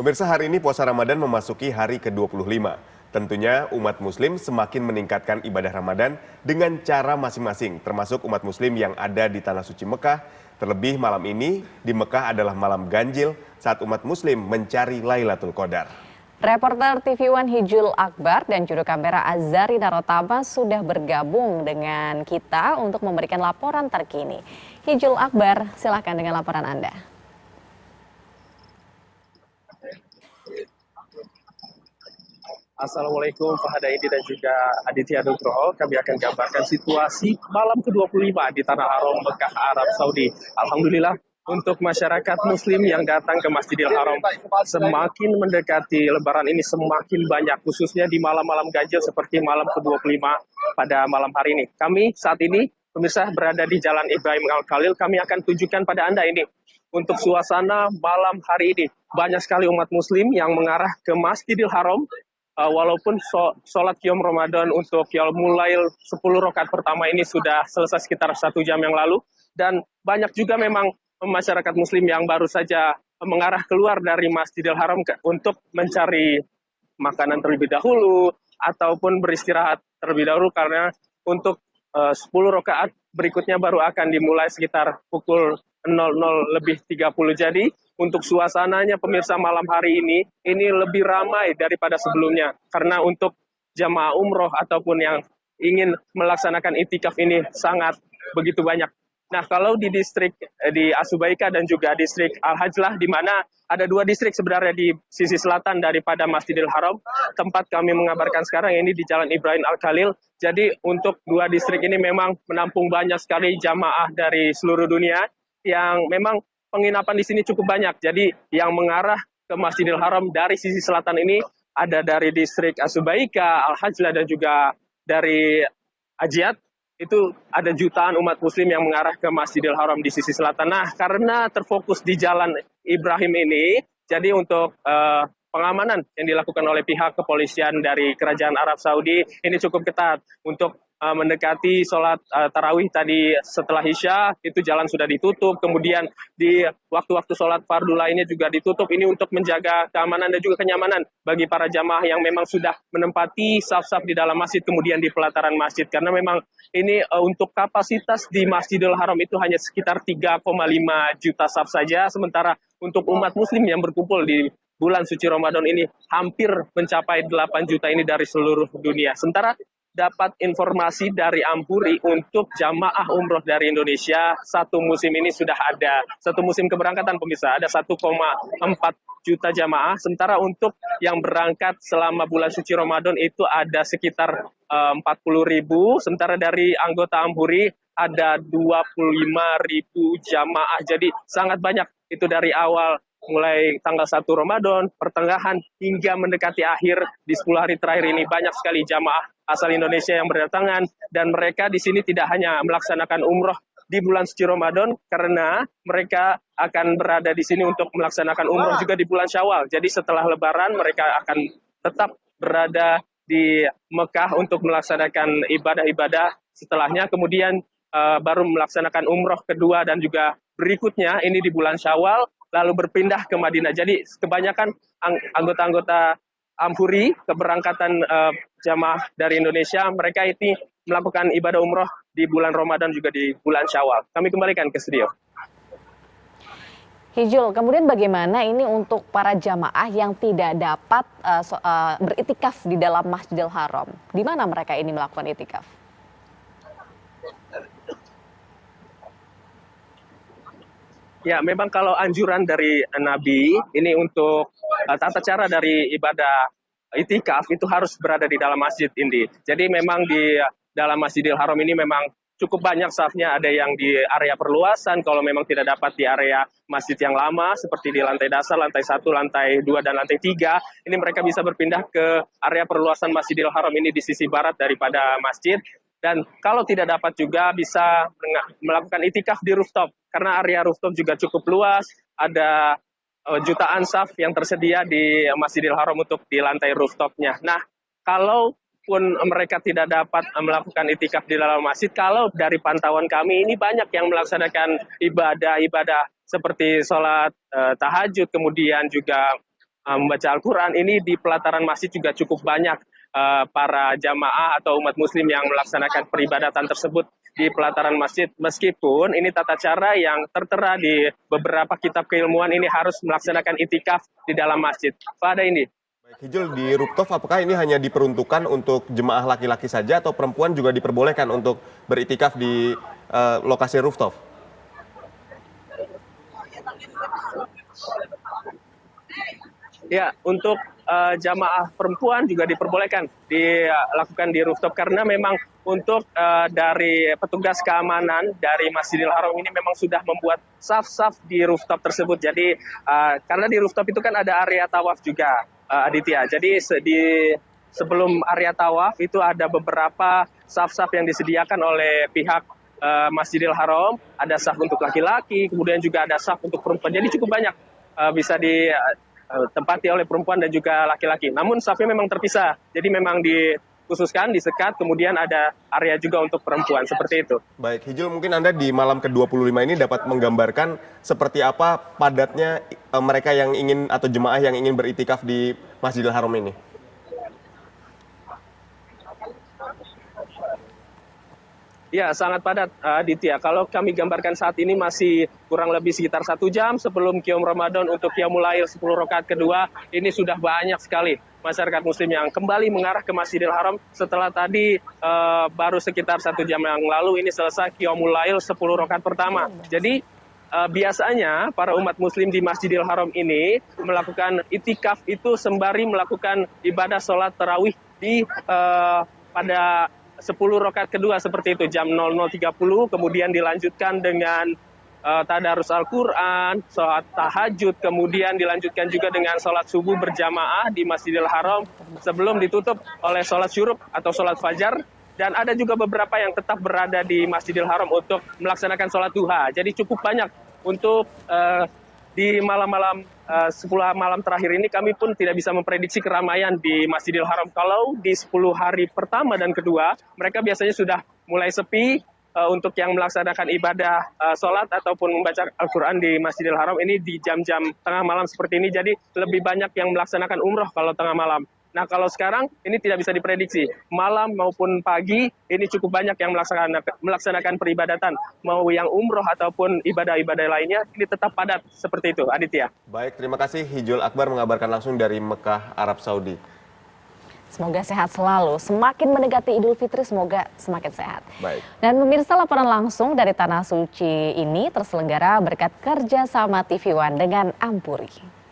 Pemirsa, hari ini puasa Ramadan memasuki hari ke-25. Tentunya umat muslim semakin meningkatkan ibadah Ramadan dengan cara masing-masing, termasuk umat muslim yang ada di Tanah Suci Mekah. Terlebih malam ini di Mekah adalah malam ganjil saat umat muslim mencari Lailatul Qadar. Reporter TV One Hijul Akbar dan juru kamera Azari Narotama sudah bergabung dengan kita untuk memberikan laporan terkini. Hijul Akbar, silakan dengan laporan Anda. Assalamualaikum Fahada Indi dan juga Aditya Nugroho. Kami akan gambarkan situasi malam ke-25 di Tanah Haram Mekah, Arab Saudi. Alhamdulillah untuk masyarakat muslim yang datang ke Masjidil Haram semakin mendekati Lebaran ini semakin banyak, khususnya di malam-malam ganjil seperti malam ke-25 pada malam hari ini. Kami saat ini pemirsa berada di Jalan Ibrahim Al-Khalil. Kami akan tunjukkan pada Anda ini untuk suasana malam hari ini. Banyak sekali umat muslim yang mengarah ke Masjidil Haram. Walaupun sholat Qiyam Ramadan untuk Qiyamul Lail 10 rakaat pertama ini sudah selesai sekitar 1 jam yang lalu, dan banyak juga memang masyarakat muslim yang baru saja mengarah keluar dari Masjidil Haram untuk mencari makanan terlebih dahulu ataupun beristirahat terlebih dahulu, karena untuk 10 rakaat berikutnya baru akan dimulai sekitar pukul 00:30. Jadi untuk suasananya pemirsa malam hari ini lebih ramai daripada sebelumnya, karena untuk jamaah umroh ataupun yang ingin melaksanakan itikaf ini sangat begitu banyak. Nah, kalau di distrik di Asubaika dan juga distrik Al-Hajlah, di mana ada 2 distrik sebenarnya di sisi selatan daripada Masjidil Haram, tempat kami mengabarkan sekarang ini di Jalan Ibrahim Al-Khalil. Jadi untuk 2 distrik ini memang menampung banyak sekali jamaah dari seluruh dunia yang memang penginapan di sini cukup banyak. Jadi yang mengarah ke Masjidil Haram dari sisi selatan ini ada dari distrik Asubaika, Al-Hajlah dan juga dari Ajiat. Itu ada jutaan umat muslim yang mengarah ke Masjidil Haram di sisi selatan. Nah, karena terfokus di Jalan Ibrahim ini, jadi untuk pengamanan yang dilakukan oleh pihak kepolisian dari Kerajaan Arab Saudi ini cukup ketat. Untuk mendekati sholat tarawih tadi setelah Isya, itu jalan sudah ditutup. Kemudian di waktu-waktu sholat fardu lainnya juga ditutup. Ini untuk menjaga keamanan dan juga kenyamanan bagi para jamaah yang memang sudah menempati saf-saf di dalam masjid, kemudian di pelataran masjid. Karena memang ini untuk kapasitas di Masjidil Haram itu hanya sekitar 3,5 juta saf saja. Sementara untuk umat muslim yang berkumpul di bulan suci Ramadan ini hampir mencapai 8 juta ini dari seluruh dunia. Sementara dapat informasi dari Ampuri untuk jamaah umroh dari Indonesia, satu musim ini sudah ada, satu musim keberangkatan pemirsa, ada 1,4 juta jamaah. Sementara untuk yang berangkat selama bulan suci Ramadan itu ada sekitar 40.000. Sementara dari anggota Ampuri ada 25.000 jamaah. Jadi sangat banyak, itu dari awal mulai tanggal 1 Ramadan, pertengahan hingga mendekati akhir di 10 hari terakhir ini banyak sekali jamaah asal Indonesia yang berdatangan, dan mereka di sini tidak hanya melaksanakan umroh di bulan suci Ramadan, karena mereka akan berada di sini untuk melaksanakan umroh juga di bulan Syawal. Jadi setelah Lebaran mereka akan tetap berada di Mekah untuk melaksanakan ibadah-ibadah setelahnya, kemudian baru melaksanakan umroh kedua dan juga berikutnya ini di bulan Syawal, lalu berpindah ke Madinah. Jadi kebanyakan anggota-anggota Ampuri, keberangkatan jamaah dari Indonesia, mereka ini melakukan ibadah umroh di bulan Ramadan juga di bulan Syawal. Kami kembalikan ke studio. Hijul, kemudian bagaimana ini untuk para jamaah yang tidak dapat beritikaf di dalam Masjidil Haram? Di mana mereka ini melakukan itikaf? Ya, memang kalau anjuran dari Nabi ini untuk tata cara dari ibadah itikaf itu harus berada di dalam masjid ini. Jadi memang di dalam Masjidil Haram ini memang cukup banyak safnya, ada yang di area perluasan, kalau memang tidak dapat di area masjid yang lama seperti di lantai dasar, lantai 1, lantai 2 dan lantai 3, ini mereka bisa berpindah ke area perluasan Masjidil Haram ini di sisi barat daripada masjid. Dan kalau tidak dapat juga bisa melakukan itikaf di rooftop, karena area rooftop juga cukup luas, ada jutaan saf yang tersedia di Masjidil Haram untuk di lantai rooftopnya. Nah, kalaupun mereka tidak dapat melakukan itikaf di dalam masjid, kalau dari pantauan kami ini banyak yang melaksanakan ibadah-ibadah seperti sholat tahajud, kemudian juga membaca Al-Quran, ini di pelataran masjid juga cukup banyak para jamaah atau umat muslim yang melaksanakan peribadatan tersebut di pelataran masjid. Meskipun ini tata cara yang tertera di beberapa kitab keilmuan, ini harus melaksanakan itikaf di dalam masjid. Pada ini. Baik, Hijul, di rooftop apakah ini hanya diperuntukkan untuk jemaah laki-laki saja atau perempuan juga diperbolehkan untuk beritikaf di lokasi rooftop? Ya, untuk jamaah perempuan juga diperbolehkan dilakukan di rooftop karena memang untuk dari petugas keamanan dari Masjidil Haram ini memang sudah membuat saf-saf di rooftop tersebut. Jadi karena di rooftop itu kan ada area tawaf juga, Aditya. Jadi sebelum area tawaf itu ada beberapa saf-saf yang disediakan oleh pihak Masjidil Haram. Ada saf untuk laki-laki, kemudian juga ada saf untuk perempuan. Jadi cukup banyak bisa ditempati oleh perempuan dan juga laki-laki. Namun safnya memang terpisah. Jadi memang dikhususkan, disekat, kemudian ada area juga untuk perempuan, seperti itu. Baik, Hijul, mungkin Anda di malam ke-25 ini dapat menggambarkan seperti apa padatnya mereka yang ingin atau jemaah yang ingin beritikaf di Masjidil Haram ini. Ya, sangat padat, Aditya. Kalau kami gambarkan saat ini masih kurang lebih sekitar 1 jam sebelum Qiyam Ramadan untuk Qiyamul Lail 10 rakaat kedua, ini sudah banyak sekali masyarakat muslim yang kembali mengarah ke Masjidil Haram setelah tadi baru sekitar 1 jam yang lalu ini selesai Qiyamul Lail 10 rakaat pertama. Jadi biasanya para umat muslim di Masjidil Haram ini melakukan itikaf itu sembari melakukan ibadah sholat tarawih di pada 10 rakaat kedua seperti itu, jam 00.30, kemudian dilanjutkan dengan tadarus Al-Quran, sholat tahajud, kemudian dilanjutkan juga dengan sholat subuh berjamaah di Masjidil Haram sebelum ditutup oleh sholat syuruk atau sholat fajar. Dan ada juga beberapa yang tetap berada di Masjidil Haram untuk melaksanakan sholat duha. Jadi cukup banyak untuk di malam-malam 10 malam terakhir ini kami pun tidak bisa memprediksi keramaian di Masjidil Haram. Kalau di 10 hari pertama dan kedua, mereka biasanya sudah mulai sepi untuk yang melaksanakan ibadah sholat ataupun membaca Al-Quran di Masjidil Haram ini di jam-jam tengah malam seperti ini. Jadi lebih banyak yang melaksanakan umroh kalau tengah malam. Nah, kalau sekarang ini tidak bisa diprediksi. Malam maupun pagi ini cukup banyak yang melaksanakan peribadatan. Mau yang umroh ataupun ibadah-ibadah lainnya, ini tetap padat seperti itu, Aditya. Baik, terima kasih Hijul Akbar mengabarkan langsung dari Mekah, Arab Saudi. Semoga sehat selalu. Semakin mendekati Idul Fitri, semoga semakin sehat. Baik. Dan pemirsa, laporan langsung dari Tanah Suci ini terselenggara berkat kerjasama TV One dengan Ampuri.